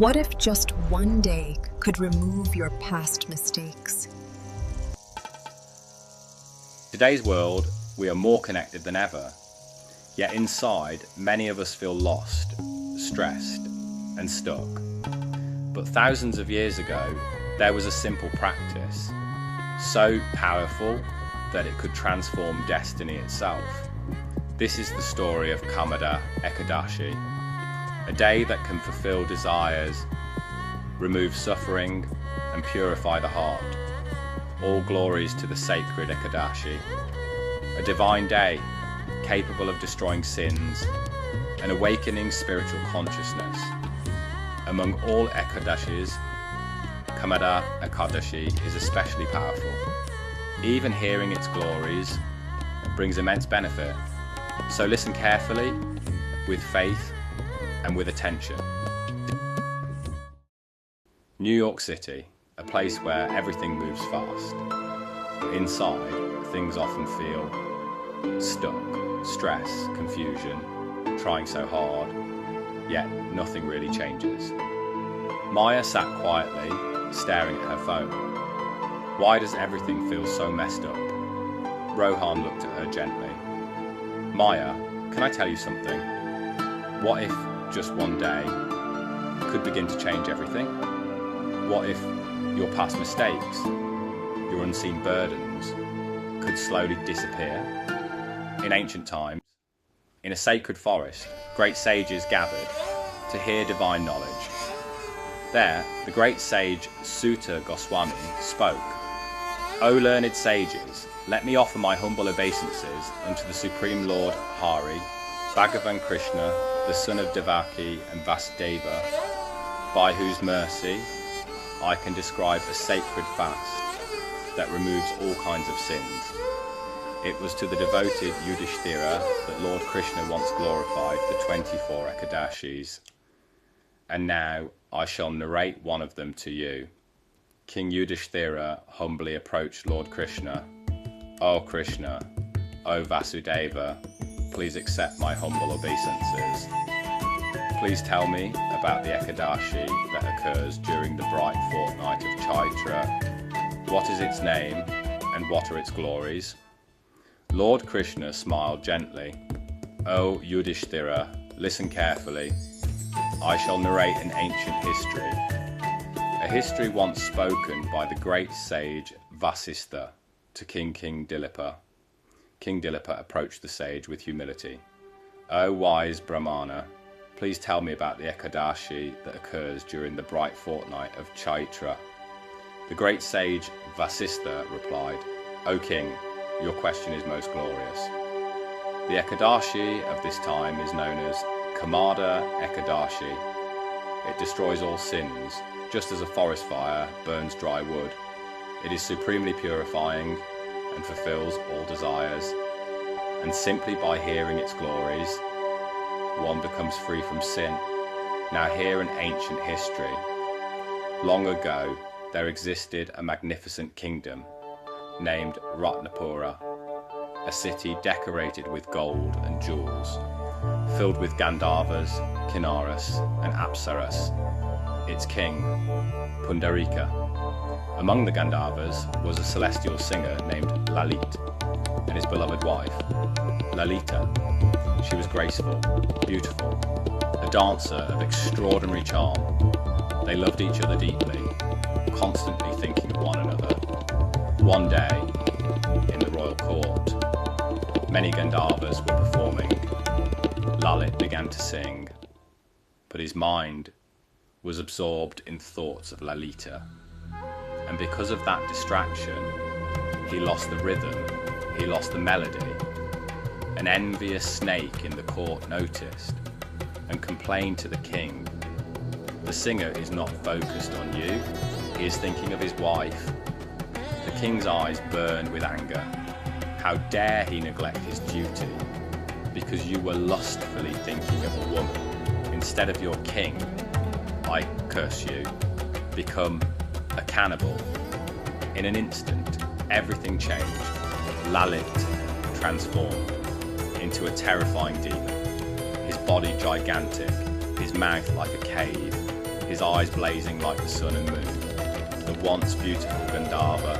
What if just one day could remove your past mistakes? Today's world, we are more connected than ever. Yet inside, many of us feel lost, stressed, and stuck. But thousands of years ago, there was a simple practice, so powerful that it could transform destiny itself. This is the story of Kamada Ekadashi, a day that can fulfill desires, remove suffering, and purify the heart. All glories to the sacred Ekadashi, a divine day capable of destroying sins and awakening spiritual consciousness. Among all Ekadashis, Kamada Ekadashi is especially powerful. Even hearing its glories brings immense benefit. So listen carefully, with faith and with attention. New York City, a place where everything moves fast. Inside, things often feel stuck, stress, confusion, trying so hard, yet nothing really changes. Maya sat quietly, staring at her phone. Why does everything feel so messed up? Rohan looked at her gently. Maya, can I tell you something? What if just one day could begin to change everything? What if your past mistakes, your unseen burdens, could slowly disappear? In ancient times, in a sacred forest, great sages gathered to hear divine knowledge. There, the great sage Suta Goswami spoke. O learned sages, let me offer my humble obeisances unto the Supreme Lord Hari, Bhagavan Krishna, the son of Devaki and Vasudeva, by whose mercy I can describe a sacred fast that removes all kinds of sins. It was to the devoted Yudhishthira that Lord Krishna once glorified the 24 Ekadashis, and now I shall narrate one of them to you. King Yudhishthira humbly approached Lord Krishna. O Krishna, O Vasudeva, please accept my humble obeisances. Please tell me about the Ekadashi that occurs during the bright fortnight of Chaitra. What is its name and what are its glories? Lord Krishna smiled gently. O Yudhishthira, listen carefully. I shall narrate an ancient history. A history once spoken by the great sage Vasistha to King Dilipa. King Dilipa approached the sage with humility. O wise Brahmana, please tell me about the Ekadashi that occurs during the bright fortnight of Chaitra. The great sage Vasistha replied, O king, your question is most glorious. The Ekadashi of this time is known as Kamada Ekadashi. It destroys all sins, just as a forest fire burns dry wood. It is supremely purifying and fulfills all desires. And simply by hearing its glories, one becomes free from sin. Now hear an ancient history. Long ago, there existed a magnificent kingdom named Ratnapura, a city decorated with gold and jewels, filled with Gandharvas, Kinnaras, and Apsaras. Its king, Pundarika. Among the Gandharvas was a celestial singer named Lalit, and his beloved wife, Lalita. She was graceful, beautiful, a dancer of extraordinary charm. They loved each other deeply, constantly thinking of one another. One day, in the royal court, many Gandharvas were performing. Lalit began to sing, but his mind was absorbed in thoughts of Lalita. And because of that distraction, he lost the rhythm, he lost the melody. An envious snake in the court noticed and complained to the king. The singer is not focused on you, he is thinking of his wife. The king's eyes burned with anger. How dare he neglect his duty, because you were lustfully thinking of a woman instead of your king. I curse you. Become a cannibal. In an instant, everything changed. Lalit transformed into a terrifying demon, his body gigantic, his mouth like a cave, his eyes blazing like the sun and moon. The once beautiful Gandharva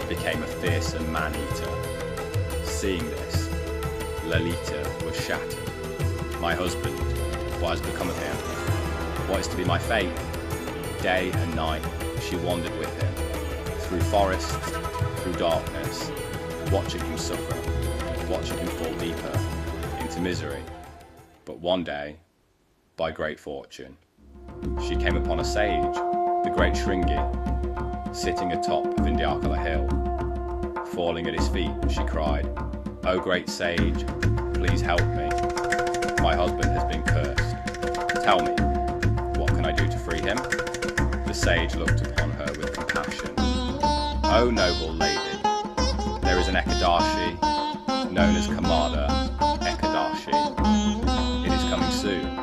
became a fearsome man-eater. Seeing this, Lalita was shattered. My husband, what has become of him? What is to be my fate? Day and night she wandered with him, through forests, through darkness, watching him suffer, watching him fall deeper into misery. But one day, by great fortune, she came upon a sage, the great Shringi, sitting atop of Indiakala hill. Falling at his feet, she cried, "O great sage, please help me. My husband has been cursed. Tell me, what can I do to free him?" The sage looked upon her with compassion. "O noble lady, there is an Ekadashi known as Kamada Ekadashi. It is coming soon.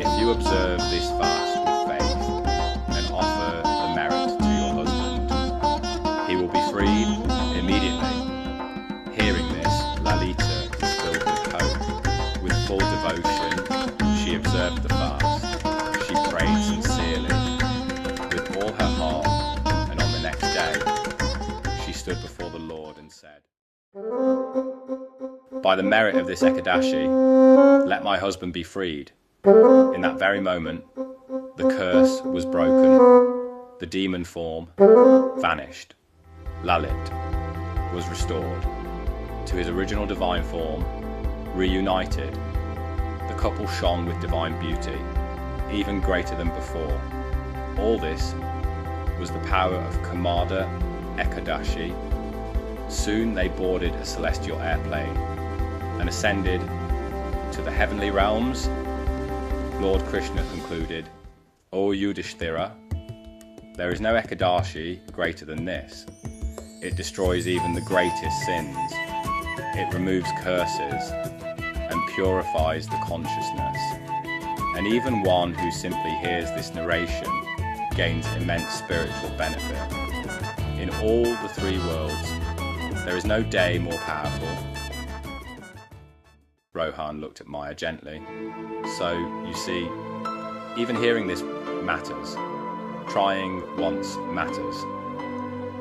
If you observe this fast with faith and offer the merit to your husband, he will be freed immediately." Hearing this, Lalita was filled with hope. With full devotion, she observed the fast. She prayed sincerely, with all her heart, and on the next day, she stood before the Lord and said, "By the merit of this Ekadashi, let my husband be freed." In that very moment, the curse was broken. The demon form vanished. Lalit was restored to his original divine form, reunited. The couple shone with divine beauty, even greater than before. All this was the power of Kamada Ekadashi. Soon they boarded a celestial airplane and ascended to the heavenly realms. Lord Krishna concluded, "O Yudhishthira, there is no Ekadashi greater than this. It destroys even the greatest sins. It removes curses and purifies the consciousness. And even one who simply hears this narration gains immense spiritual benefit. In all the three worlds, there is no day more powerful." Rohan looked at Maya gently. "So, you see, even hearing this matters. Trying once matters.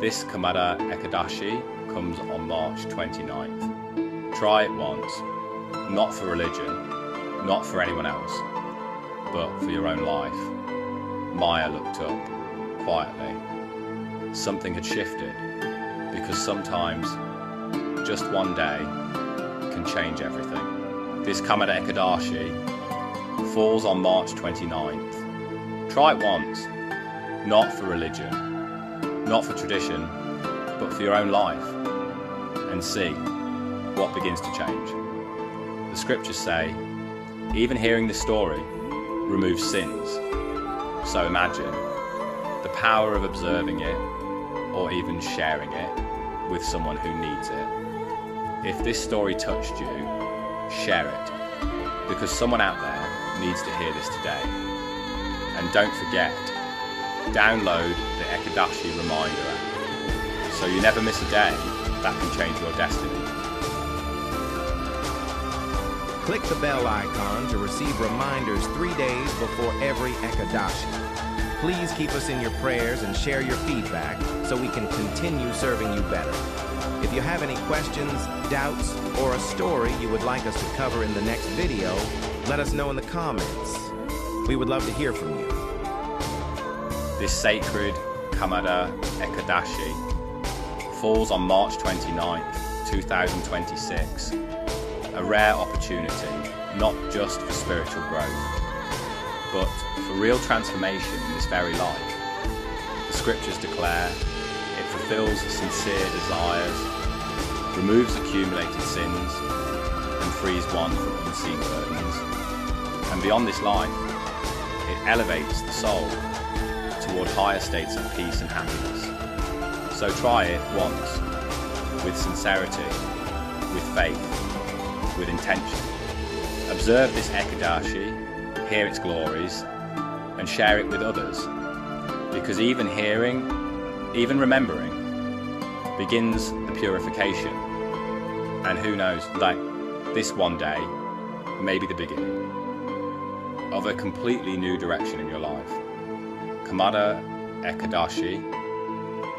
This Kamada Ekadashi comes on March 29th. Try it once, not for religion, not for anyone else, but for your own life." Maya looked up, quietly. Something had shifted, because sometimes just one day can change everything. This Kamada Ekadashi falls on March 29th. Try it once, not for religion, not for tradition, but for your own life, and see what begins to change. The scriptures say, even hearing this story removes sins. So imagine the power of observing it, or even sharing it with someone who needs it. If this story touched you, share it, because someone out there needs to hear this today. And don't forget, download the Ekadashi reminder app, so you never miss a day that can change your destiny. Click the bell icon to receive reminders 3 days before every Ekadashi. Please keep us in your prayers and share your feedback so we can continue serving you better. If you have any questions, doubts, or a story you would like us to cover in the next video, let us know in the comments. We would love to hear from you. This sacred Kamada Ekadashi falls on March 29th, 2026. A rare opportunity, not just for spiritual growth, but for real transformation in this very life. The scriptures declare it fulfills sincere desires, removes accumulated sins, and frees one from unseen burdens. And beyond this life, it elevates the soul toward higher states of peace and happiness. So try it once, with sincerity, with faith, with intention. Observe this Ekadashi, hear its glories, and share it with others. Because even hearing, even remembering, begins the purification. And who knows, like this one day may be the beginning. of a completely new direction in your life. Kamada Ekadashi,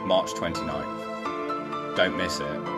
March 29th. Don't miss it.